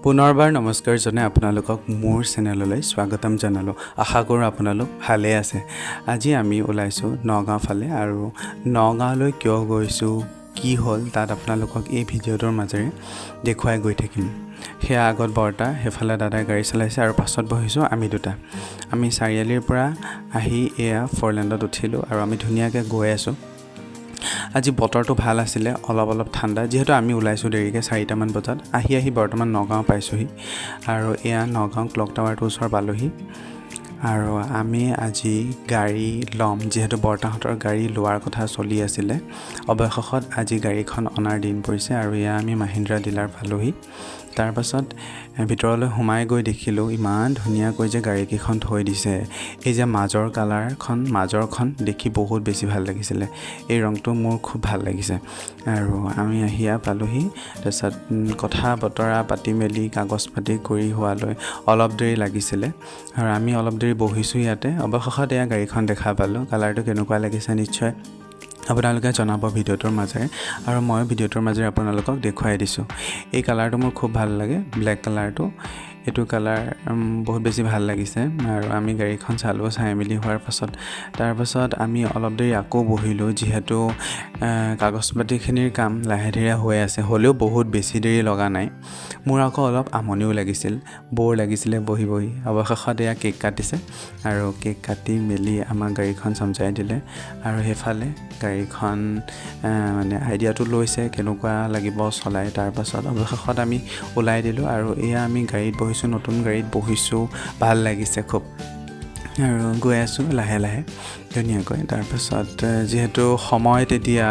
পুনৰবাৰ নমস্কাৰ জনাই আপোনালোকক মোৰ চেনেললৈ স্বাগতম জনালোঁ। আশা কৰোঁ আপোনালোক ভালে আছে। আজি আমি ওলাইছোঁ নগাঁও ফালে আৰু নগাঁৱলৈ কিয় গৈছোঁ, কি হ'ল তাত আপোনালোকক এই ভিডিঅ'টোৰ মাজেৰে দেখুৱাই গৈ থাকিম। সেয়া আগত বৰ্তা, সেইফালে দাদাই গাড়ী চলাইছে আৰু পাছত বহিছোঁ আমি দুটা। আমি চাৰিআলিৰ পৰা আহি এয়া ফ'ৰলেণ্ডত উঠিলোঁ আৰু আমি ধুনীয়াকৈ গৈ আছোঁ। আজি বতৰটো ভাল আছিলে, অলপ ঠাণ্ডা, যিহেতু আমি ওলাইছোঁ দেৰিকৈ 4টামান বজাত। আহি বৰ্তমান নগাঁও পাইছোঁহি আৰু এয়া নগাঁও ক্লক টাৱাৰটোৰ ওচৰ পালোহি। আৰু আমি আজি গাড়ী ল'ম, যিহেতু বৰ্তাহঁতৰ গাড়ী লোৱাৰ কথা চলি আছিলে। অৱশেষত আজি গাড়ীখন অনাৰ দিন পৰিছে আৰু এয়া আমি মাহিন্দ্ৰা ডিলাৰ পালোহি। তাৰপাছত ভিতৰলৈ সোমাই গৈ দেখিলোঁ ইমান ধুনীয়াকৈ যে গাড়ীকেইখন থৈ দিছে। এই যে মাজৰখন দেখি বহুত বেছি ভাল লাগিছিলে। এই ৰংটো মোৰ খুব ভাল লাগিছে আৰু আমি আহিয়া পালোহি। তাৰপিছত কথা বতৰা পাতি মেলি কাগজ পাতি কৰি হোৱালৈ অলপ দেৰি লাগিছিলে আৰু আমি অলপ দেৰি বহিছোঁ ইয়াতে। অৱশেষত এয়া গাড়ীখন দেখা পালোঁ। কালাৰটো কেনেকুৱা লাগিছে নিশ্চয় আপোনালোকে জনাব ভিডিঅ'টোৰ মাজেৰে, আৰু মই ভিডিঅ'টোৰ মাজেৰে আপোনালোকক দেখুৱাই দিছোঁ। এই কালাৰটো মোৰ খুব ভাল লাগে, ব্লেক কালাৰটো। এইটো কালাৰ বহুত বেছি ভাল লাগিছে আৰু আমি গাড়ীখন চালোঁ। চাই মেলি হোৱাৰ তাৰপাছত আমি অলপ দেৰি আকৌ বহিলোঁ, যিহেতু কাগজ পাতিখিনিৰ কাম লাহে ধীৰে হৈ আছে, হ'লেও বহুত বেছি দেৰি লগা নাই। মোৰ আকৌ অলপ আমনিও লাগিছিল, ব'ৰ লাগিছিলে বহি। অৱশেষত এয়া কেক কাটিছে আৰু কেক কাটি মেলি আমাক গাড়ীখন চমজাই দিলে আৰু সেইফালে গাড়ীখন মানে আইডিয়াটো লৈছে কেনেকুৱা লাগিব চলাই। তাৰপাছত অৱশেষত আমি ওলাই দিলোঁ আৰু এয়া আমি গাড়ীত বহিছোঁ, নতুন গাড়ীত বহিছোঁ, ভাল লাগিছে খুব। আৰু গৈ আছোঁ লাহে ধুনীয়াকৈ। তাৰপাছত যিহেতু সময় তেতিয়া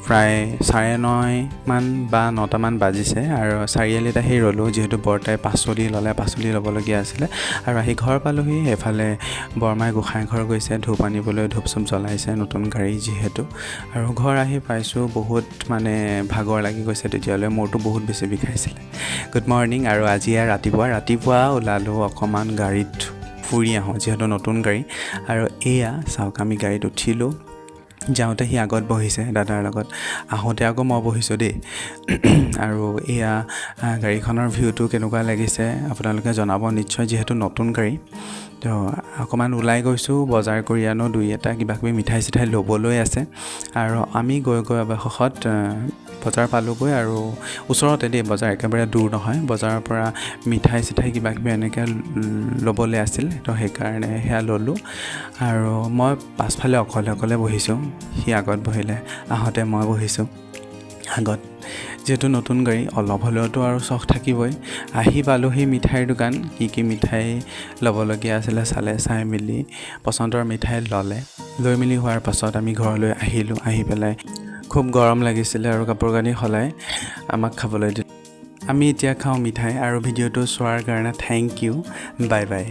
প্ৰায় 9:30 বা 9টামান বাজিছে আৰু চাৰিআলিত আহি ৰ'লোঁ, যিহেতু বৰ্তাই পাচলি ল'বলগীয়া আছিলে আৰু আহি ঘৰ পালোহি। সেইফালে বৰমাই গোঁসাই ঘৰ গৈছে, ধূপ আনিবলৈ, ধূপ চুপ জ্বলাইছে, নতুন গাড়ী যিহেতু। আৰু ঘৰ আহি পাইছোঁ, বহুত মানে ভাগৰ লাগি গৈছে তেতিয়ালৈ, মূৰটো বহুত বেছি বিষাইছিলে। Good morning. আৰু আজি ৰাতিপুৱা ওলালোঁ অকণমান গাড়ীত ফুৰি আহোঁ, যিহেতু নতুন গাড়ী। আৰু এয়া চাওক, আমি গাড়ীত উঠিলোঁ। যাওঁতে সি আগত বহিছে দাদাৰ লগত, আহোঁতে আকৌ মই বহিছোঁ দেই। আৰু এয়া গাড়ীখনৰ ভিউটো কেনেকুৱা লাগিছে আপোনালোকে জনাব নিশ্চয়, যিহেতু নতুন গাড়ী। তো অকণমান ওলাই গৈছোঁ, বজাৰ কৰি আনো, দুই এটা কিবাকিবি মিঠাই চিঠাই ল'বলৈ আছে। আৰু আমি গৈ অৱশেষত বজাৰ পালোঁগৈ আৰু ওচৰতে দেই বজাৰ, একেবাৰে দূৰ নহয়। বজাৰৰ পৰা মিঠাই চিঠাই কিবাকিবি এনেকৈ ল'বলৈ আছিল, তো সেইকাৰণে সেয়া ল'লোঁ। আৰু মই পাছফালে অকলে বহিছোঁ, সি আগত বহিলে। আহোঁতে মই বহিছোঁ আগত, যিহেতু নতুন গাড়ী অলপ হ'লেওতো আৰু চখ থাকিবই। আহি পালোঁহি মিঠাইৰ দোকান, কি মিঠাই ল'বলগীয়া আছিলে চাই মেলি পচন্দৰ মিঠাই লৈ মেলি হোৱাৰ পাছত আমি ঘৰলৈ আহিলোঁ। আহি পেলাই খুব গৰম লাগিছিলে আৰু কাপোৰ কানি সলাই আমাক খাবলৈ দিলে। আমি এতিয়া খাওঁ মিঠাই। আৰু ভিডিঅ'টো চোৱাৰ কাৰণে থেংক ইউ, বাই বাই।